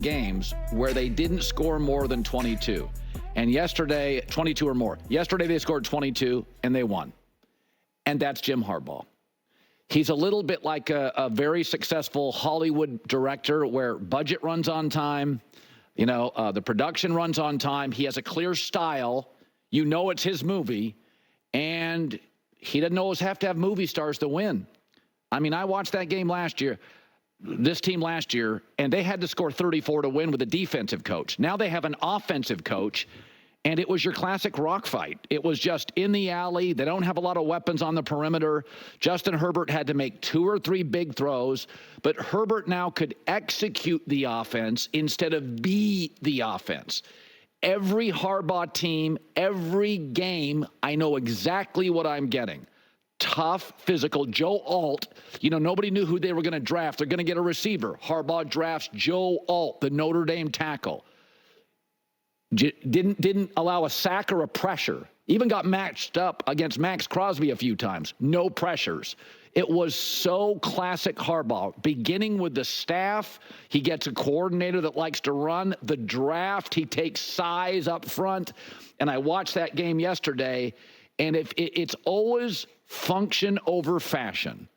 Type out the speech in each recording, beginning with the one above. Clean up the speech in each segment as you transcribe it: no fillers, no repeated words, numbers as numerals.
games where they didn't score more than 22. And yesterday, 22 or more. Yesterday they scored 22 and they won. And that's Jim Harbaugh. He's a little bit like a very successful Hollywood director where budget runs on time. You know, the production runs on time. He has a clear style. You know it's his movie. And he doesn't always have to have movie stars to win. I mean, I watched that game last year, this team last year, and they had to score 34 to win with a defensive coach. Now they have an offensive coach, and it was your classic rock fight. It was just in the alley. They don't have a lot of weapons on the perimeter. Justin Herbert had to make 2 or 3 big throws, but Herbert now could execute the offense instead of be the offense. Every Harbaugh team, every game, I know exactly what I'm getting. Tough, physical. Joe Alt, you know, nobody knew who they were going to draft. They're going to get a receiver. Harbaugh drafts Joe Alt, the Notre Dame tackle. Didn't allow a sack or a pressure. Even got matched up against Max Crosby a few times. No pressures. It was so classic Harbaugh. Beginning with the staff, he gets a coordinator that likes to run. The draft, he takes size up front. And I watched that game yesterday, and it's always function over fashion.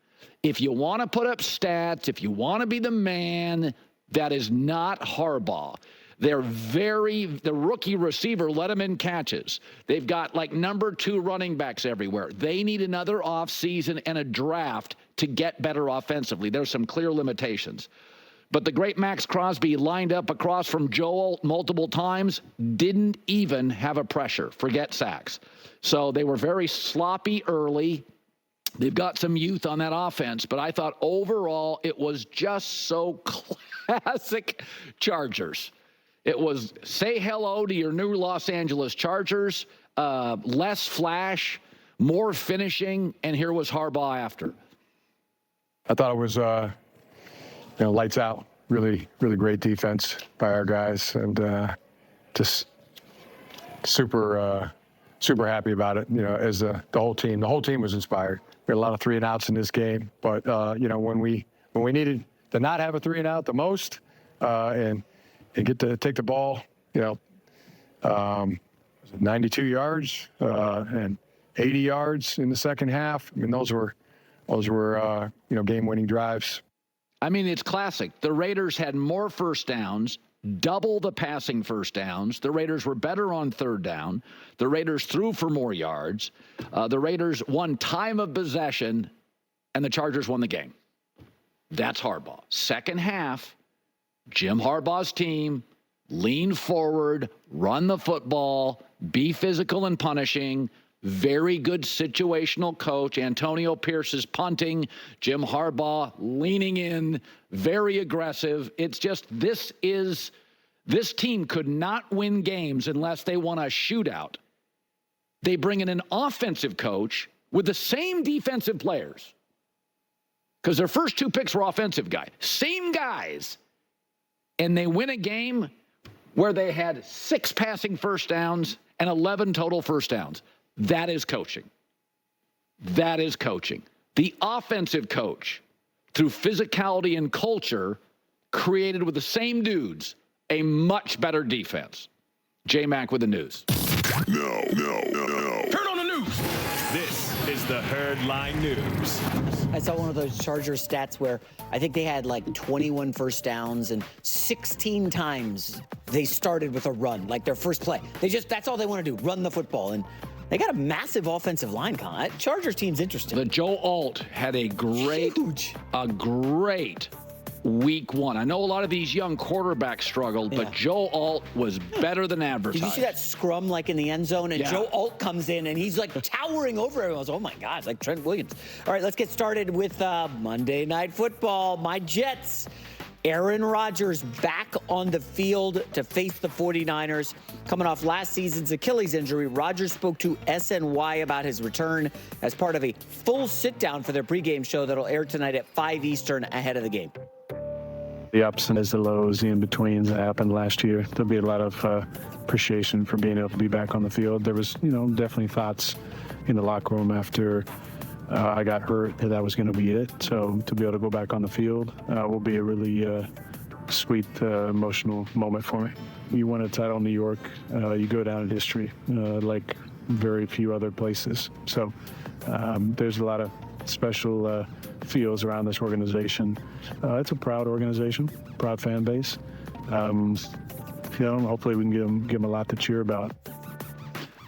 If you want to put up stats, if you want to be the man, that is not Harbaugh. The rookie receiver let them in catches. They've got like number 2 running backs everywhere. They need another offseason and a draft to get better offensively. There's some clear limitations. But the great Max Crosby lined up across from Joel multiple times, didn't even have a pressure. Forget sacks. So they were very sloppy early. They've got some youth on that offense, but I thought overall it was just so classic Chargers. It was say hello to your new Los Angeles Chargers, less flash, more finishing, and here was Harbaugh after. I thought it was, lights out. Really, really great defense by our guys, and just super happy about it. You know, as the whole team was inspired. We had a lot of 3-and-outs in this game, but when we needed to not have a 3-and-out the most, and get to take the ball, 92 yards and 80 yards in the second half. I mean, those were game-winning drives. I mean, it's classic. The Raiders had more first downs, double the passing first downs. The Raiders were better on third down. The Raiders threw for more yards. The Raiders won time of possession, and the Chargers won the game. That's Harbaugh. Second half, Jim Harbaugh's team, lean forward, run the football, be physical and punishing, very good situational coach. Antonio Pierce is punting, Jim Harbaugh leaning in, very aggressive. It's just this team could not win games unless they won a shootout. They bring in an offensive coach with the same defensive players because their first 2 picks were offensive guys, same guys. And they win a game where they had 6 passing first downs and 11 total first downs. That is coaching. That is coaching. The offensive coach, through physicality and culture, created with the same dudes a much better defense. J-Mac with the news. No. Turn on the news. This is the Herdline News. I saw one of those Charger stats where I think they had like 21 first downs and 16 times they started with a run, like their first play. That's all they want to do, run the football. And they got a massive offensive line. That Chargers team's interesting. The Joe Alt had a great week 1. I know a lot of these young quarterbacks struggled, but Joe Alt was better than advertised. Did you see that scrum like in the end zone? And Joe Alt comes in and he's like towering over everyone. I was, oh my God, it's like Trent Williams. All right, let's get started with Monday Night Football. My Jets. Aaron Rodgers back on the field to face the 49ers. Coming off last season's Achilles injury, Rodgers spoke to SNY about his return as part of a full sit-down for their pregame show that'll air tonight at 5 Eastern ahead of the game. The ups and the lows, the in-betweens that happened last year. There'll be a lot of appreciation for being able to be back on the field. There was, definitely thoughts in the locker room after I got hurt that was going to be it. So to be able to go back on the field will be a really sweet, emotional moment for me. You win a title in New York, you go down in history like very few other places. So there's a lot of special feels around this organization. It's a proud organization, proud fan base. Hopefully we can give them a lot to cheer about.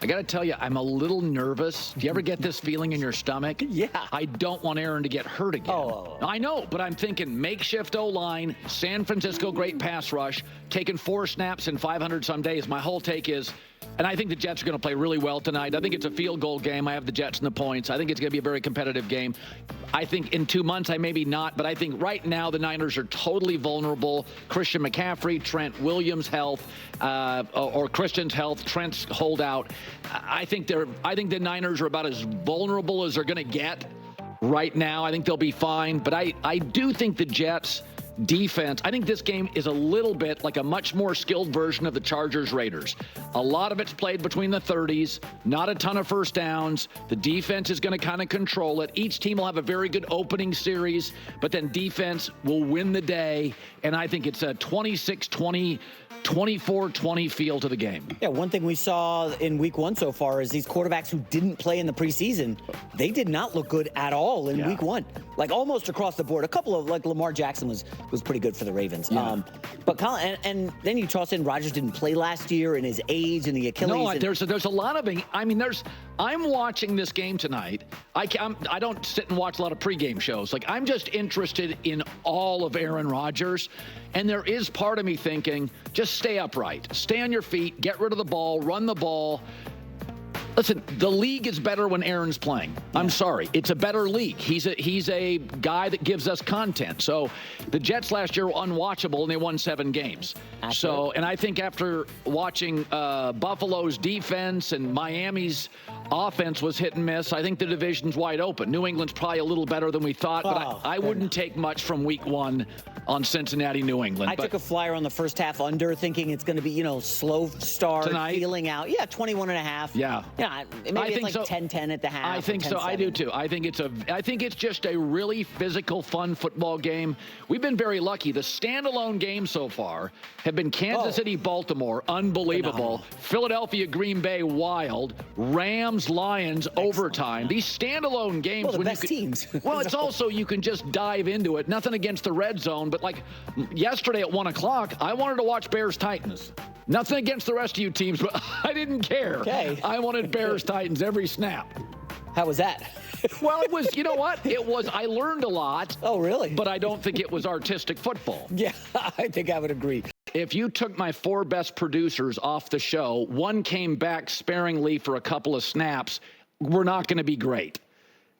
I got to tell you, I'm a little nervous. Do you ever get this feeling in your stomach? Yeah. I don't want Aaron to get hurt again. Oh. I know, but I'm thinking makeshift O-line, San Francisco great pass rush, taking 4 snaps in 500 some days. My whole take is, and I think the Jets are going to play really well tonight. I think it's a field goal game. I have the Jets in the points. I think it's going to be a very competitive game. I think in 2 months, I maybe not, but I think right now the Niners are totally vulnerable. Christian McCaffrey, Trent Williams' health, or Christian's health, Trent's holdout. I think the Niners are about as vulnerable as they're going to get right now. I think they'll be fine, but I do think the Jets defense, I think this game is a little bit like a much more skilled version of the Chargers-Raiders. A lot of it's played between the 30s, not a ton of first downs. The defense is going to kind of control it. Each team will have a very good opening series, but then defense will win the day, and I think it's a 26-20, 24-20 feel to the game. Yeah, one thing we saw in week 1 so far is these quarterbacks who didn't play in the preseason, they did not look good at all in week 1. Like almost across the board. A couple of, like Lamar Jackson was pretty good for the Ravens. Yeah. But Colin, and then you toss in Rodgers didn't play last year and his age and the Achilles. No, there's a lot of, I'm watching this game tonight. I don't sit and watch a lot of pregame shows. Like, I'm just interested in all of Aaron Rodgers. And there is part of me thinking, just stay upright, stay on your feet, get rid of the ball, run the ball. Listen, the league is better when Aaron's playing. Yeah. I'm sorry. It's a better league. He's a guy that gives us content. So the Jets last year were unwatchable, and they won 7 games. So, and I think after watching Buffalo's defense and Miami's offense was hit and miss, I think the division's wide open. New England's probably a little better than we thought, but I wouldn't take much from week 1 on Cincinnati, New England. I took a flyer on the first half under, thinking it's going to be, slow start, tonight? Feeling out. Yeah, 21.5. Yeah. Yeah, maybe it's like 10-10 at the half. I think so. I do too. I think it's just a really physical, fun football game. We've been very lucky. The standalone games so far have been Kansas City, Baltimore, unbelievable. Phenomenal. Philadelphia, Green Bay, wild. Rams, Lions, overtime. These standalone games. Well, the best teams. Well, it's also, you can just dive into it. Nothing against the red zone, but like yesterday at 1 o'clock, I wanted to watch Bears-Titans. Nothing against the rest of you teams, but I didn't care. Okay. I wanted Bears-Titans every snap. How was that? Well, it was, I learned a lot. Oh, really? But I don't think it was artistic football. Yeah, I think I would agree. If you took my 4 best producers off the show, one came back sparingly for a couple of snaps, we're not going to be great.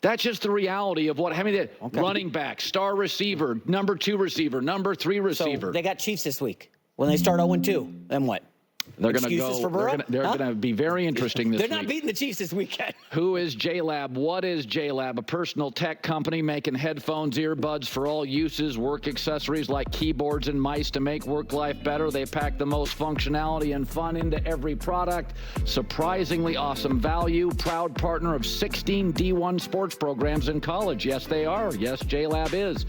That's just the reality of running back, star receiver, number 2 receiver, number 3 receiver. So they got Chiefs this week. When they start 0-2, then what? They're going to go. For Burrow? They're going to be very interesting this week. They're not beating the Chiefs this weekend. Who is JLab? What is JLab? A personal tech company making headphones, earbuds for all uses, work accessories like keyboards and mice to make work life better. They pack the most functionality and fun into every product. Surprisingly awesome value. Proud partner of 16 D1 sports programs in college. Yes, they are. Yes, JLab is.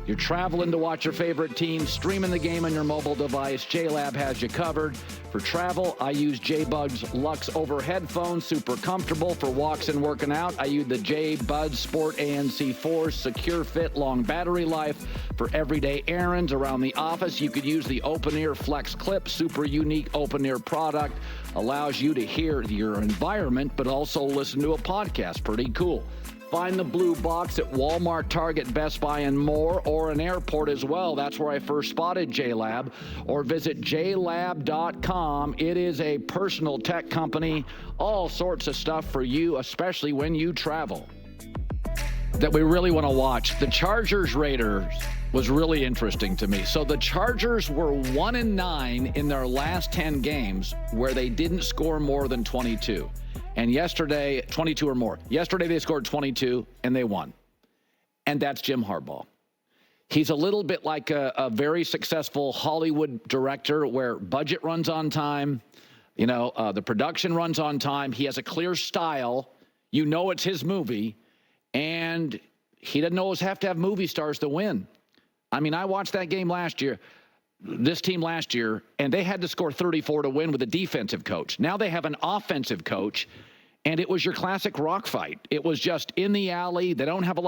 You're traveling to watch your favorite team, streaming the game on your mobile device. JLab has you covered. For travel, I use J-Buds Lux over headphones, super comfortable for walks and working out. I use the J-Buds Sport ANC 4, secure fit, long battery life. For everyday errands around the office, you could use the Open Ear Flex Clip, super unique open ear product. Allows you to hear your environment, but also listen to a podcast. Pretty cool. Find the blue box at Walmart, Target, Best Buy, and more, or an airport as well. That's where I first spotted JLab. Or visit jlab.com. It is a personal tech company. All sorts of stuff for you, especially when you travel, that we really want to watch. The Chargers-Raiders was really interesting to me. So the Chargers were 1-9 in their last 10 games where they didn't score more than 22. And yesterday, 22 or more. Yesterday, they scored 22, and they won. And that's Jim Harbaugh. He's a little bit like a very successful Hollywood director where budget runs on time. The production runs on time. He has a clear style. It's his movie. And he doesn't always have to have movie stars to win. I watched that game last year. this team last year, and they had to score 34 to win with a defensive coach. Now they have an offensive coach, and it was your classic rock fight. It was just in the alley. They don't have a lot of